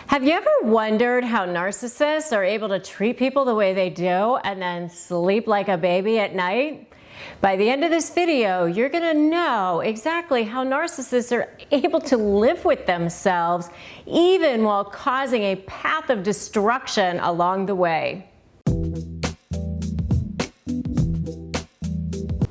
Have you ever wondered how narcissists are able to treat people the way they do and then sleep like a baby at night? By the end of this video, you're going to know exactly how narcissists are able to live with themselves even while causing a path of destruction along the way.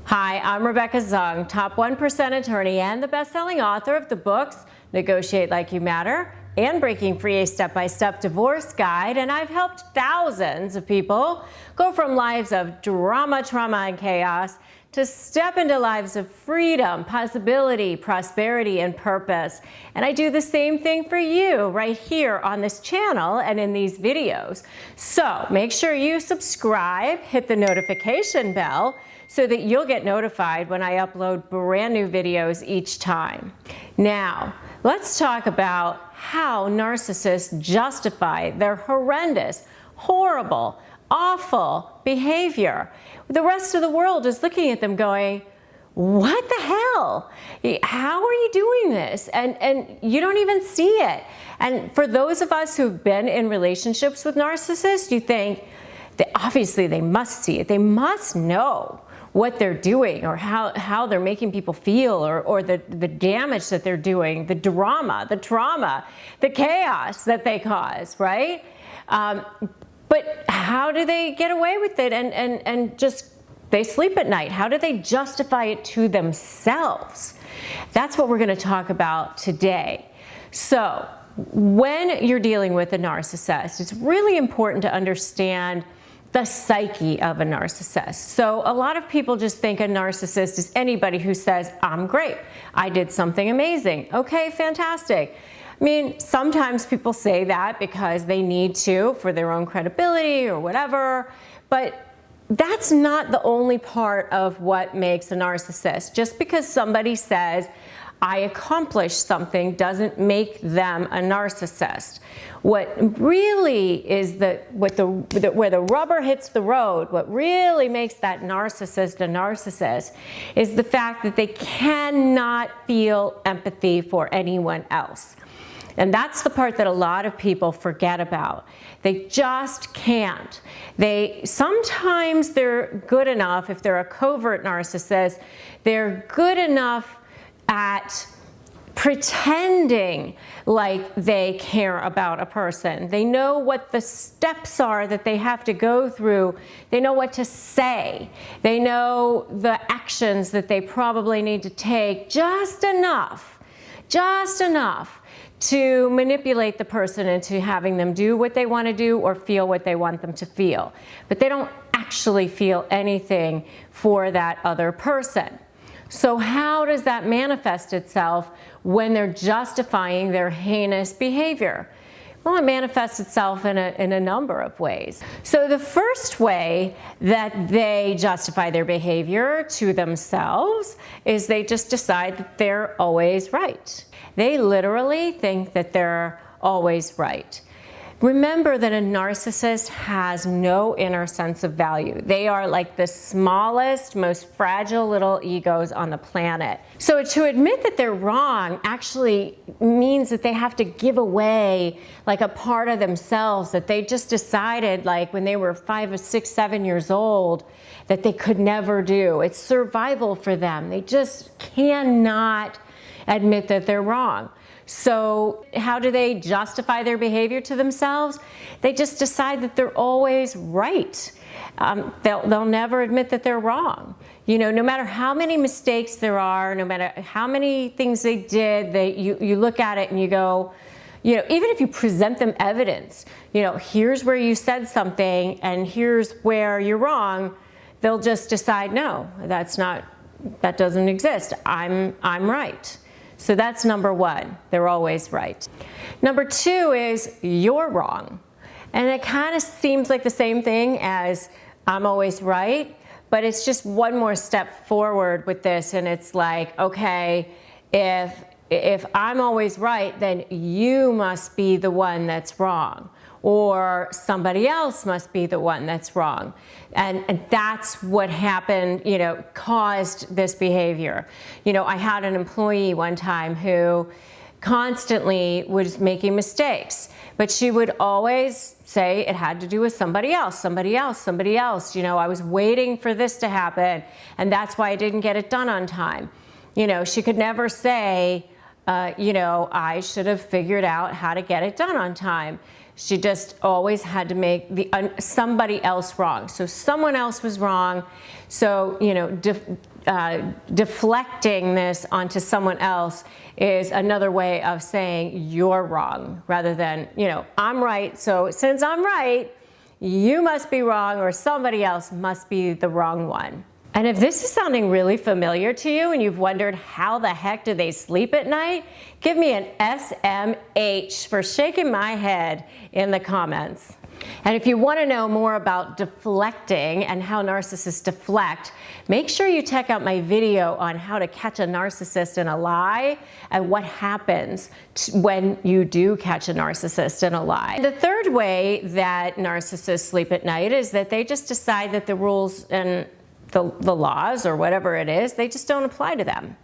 Hi, I'm Rebecca Zung, top 1% attorney and the best-selling author of the books Negotiate Like You Matter and Breaking Free, a Step-by-Step Divorce Guide, and I've helped thousands of people go from lives of drama, trauma, and chaos to step into lives of freedom, possibility, prosperity, and purpose. And I do the same thing for you right here on this channel and in these videos. So make sure you subscribe, hit the notification bell, so that you'll get notified when I upload brand new videos each time. Now, let's talk about how narcissists justify their horrendous, horrible, awful behavior. The rest of the world is looking at them going, what the hell? How are you doing this? And you don't even see it. And for those of us who've been in relationships with narcissists, you think that obviously they must see it. They must know what they're doing or how they're making people feel or the damage that they're doing, the drama, the trauma, the chaos that they cause, right? But how do they get away with it and just they sleep at night? How do they justify it to themselves? That's what we're going to talk about today. So when you're dealing with a narcissist, it's really important to understand the psyche of a narcissist. So a lot of people just think a narcissist is anybody who says, I'm great, I did something amazing. Okay, fantastic. I mean, sometimes people say that because they need to for their own credibility or whatever, but that's not the only part of what makes a narcissist. Just because somebody says, I accomplished something doesn't make them a narcissist. What really is where the rubber hits the road, what really makes that narcissist a narcissist is the fact that they cannot feel empathy for anyone else. And that's the part that a lot of people forget about. They just can't. Sometimes they're good enough, if they're a covert narcissist, they're good enough at pretending like they care about a person. They know what the steps are that they have to go through. They know what to say. They know the actions that they probably need to take, just enough to manipulate the person into having them do what they want to do or feel what they want them to feel. But they don't actually feel anything for that other person. So how does that manifest itself when they're justifying their heinous behavior? Well, it manifests itself in a number of ways. So the first way that they justify their behavior to themselves is they just decide that they're always right. They literally think that they're always right. Remember that a narcissist has no inner sense of value. They are like the smallest, most fragile little egos on the planet. So to admit that they're wrong actually means that they have to give away like a part of themselves that they just decided like when they were 5 or 6, 7 years old that they could never do. It's survival for them. They just cannot admit that they're wrong. So how do they justify their behavior to themselves? They just decide that they're always right. They'll never admit that they're wrong. You know, no matter how many mistakes there are, no matter how many things they did, you look at it and you go, you know, even if you present them evidence, you know, here's where you said something and here's where you're wrong, they'll just decide, no, that doesn't exist. I'm right. So that's number one. They're always right. Number two is you're wrong. And it kind of seems like the same thing as I'm always right, but it's just one more step forward with this. And it's like, okay, if I'm always right, then you must be the one that's wrong. Or somebody else must be the one that's wrong. And that's what happened, you know, caused this behavior. You know, I had an employee one time who constantly was making mistakes. But she would always say it had to do with somebody else, somebody else, somebody else. You know, I was waiting for this to happen, and that's why I didn't get it done on time. You know, she could never say, you know, I should have figured out how to get it done on time. She just always had to make somebody else wrong. So someone else was wrong. So, you know, deflecting this onto someone else is another way of saying you're wrong, rather than, you know, I'm right. So since I'm right, you must be wrong, or somebody else must be the wrong one. And if this is sounding really familiar to you and you've wondered how the heck do they sleep at night, give me an SMH for shaking my head in the comments. And if you want to know more about deflecting and how narcissists deflect, make sure you check out my video on how to catch a narcissist in a lie and what happens when you do catch a narcissist in a lie. The third way that narcissists sleep at night is that they just decide that the rules and the laws or whatever it is, they just don't apply to them.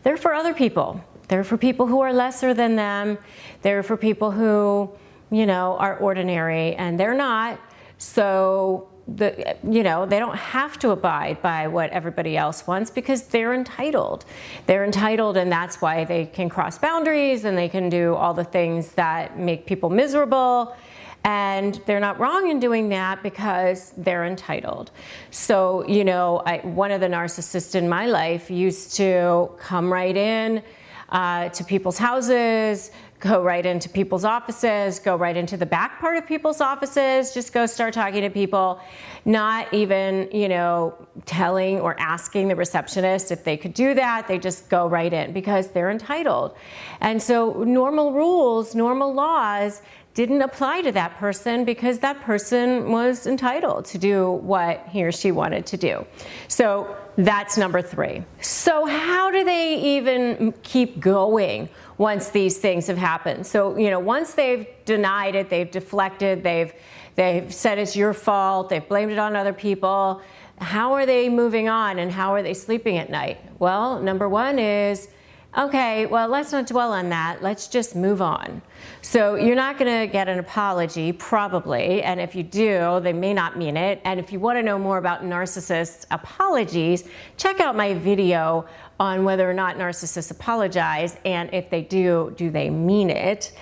They're for other people. They're for people who are lesser than them. They're for people who, you know, are ordinary, and they're not. So, you know, they don't have to abide by what everybody else wants because they're entitled. They're entitled, and that's why they can cross boundaries and they can do all the things that make people miserable. And they're not wrong in doing that because they're entitled. So, you know, one of the narcissists in my life used to come right in to people's houses, go right into people's offices, go right into the back part of people's offices, just go start talking to people, not even, you know, telling or asking the receptionist if they could do that. They just go right in because they're entitled. And so normal rules, normal laws didn't apply to that person because that person was entitled to do what he or she wanted to do. So that's number 3. So how do they even keep going once these things have happened? So, you know, once they've denied it, they've deflected, they've said it's your fault, they've blamed it on other people, how are they moving on and how are they sleeping at night? Well, number 1 is, okay, well, let's not dwell on that. Let's just move on. So you're not going to get an apology, probably. And if you do, they may not mean it. And if you want to know more about narcissist apologies, check out my video on whether or not narcissists apologize. And if they do they mean it?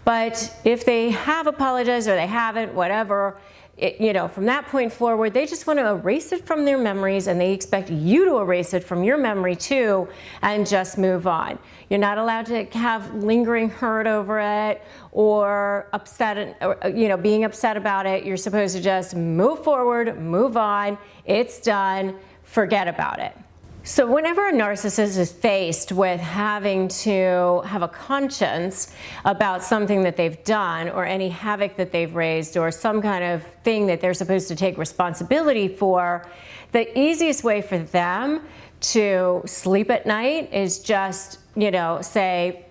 But if they have apologized or they haven't, whatever, you know, from that point forward, they just want to erase it from their memories, and they expect you to erase it from your memory too, and just move on. You're not allowed to have lingering hurt over it or upset, or, you know, being upset about it. You're supposed to just move forward, move on. It's done. Forget about it. So whenever a narcissist is faced with having to have a conscience about something that they've done or any havoc that they've raised or some kind of thing that they're supposed to take responsibility for, the easiest way for them to sleep at night is just, you know, say,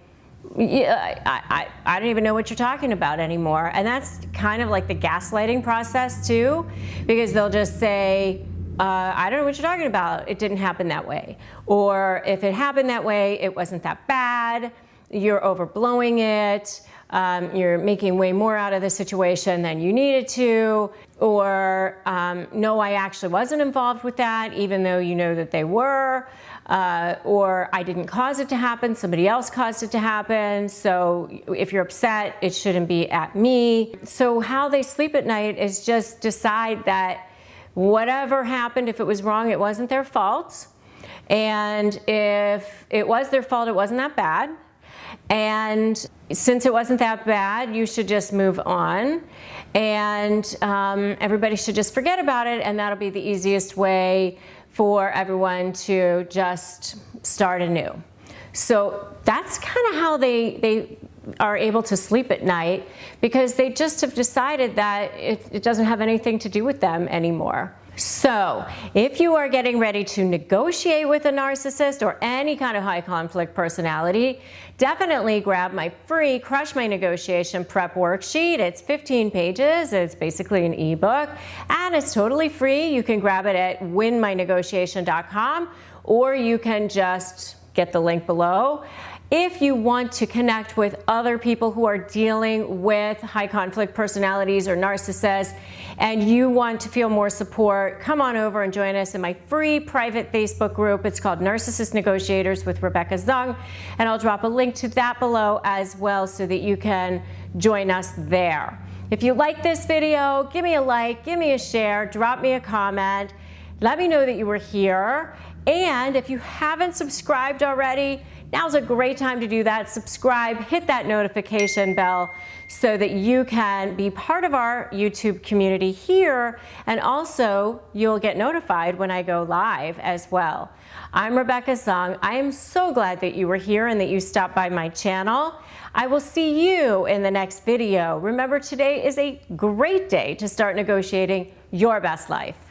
yeah, I don't even know what you're talking about anymore. And that's kind of like the gaslighting process too, because they'll just say, I don't know what you're talking about. It didn't happen that way. Or if it happened that way, it wasn't that bad. You're overblowing it. You're making way more out of the situation than you needed to. Or, no, I actually wasn't involved with that, even though you know that they were. Or I didn't cause it to happen. Somebody else caused it to happen. So if you're upset, it shouldn't be at me. So how they sleep at night is just decide that whatever happened, if it was wrong, it wasn't their fault. And if it was their fault, it wasn't that bad. And since it wasn't that bad, you should just move on. And everybody should just forget about it. And that'll be the easiest way for everyone to just start anew. So that's kind of how they are able to sleep at night, because they just have decided that it doesn't have anything to do with them anymore. So if you are getting ready to negotiate with a narcissist or any kind of high conflict personality, definitely grab my free Crush My Negotiation Prep worksheet. It's 15 pages. It's basically an ebook, and it's totally free. You can grab it at winmynegotiation.com, or you can just get the link below. If you want to connect with other people who are dealing with high conflict personalities or narcissists, and you want to feel more support, come on over and join us in my free private Facebook group. It's called Narcissist Negotiators with Rebecca Zung, and I'll drop a link to that below as well so that you can join us there. If you like this video, give me a like, give me a share, drop me a comment, let me know that you were here. And if you haven't subscribed already, now's a great time to do that. Subscribe, hit that notification bell so that you can be part of our YouTube community here, and also you'll get notified when I go live as well. I'm Rebecca Zung. I am so glad that you were here and that you stopped by my channel. I will see you in the next video. Remember, today is a great day to start negotiating your best life.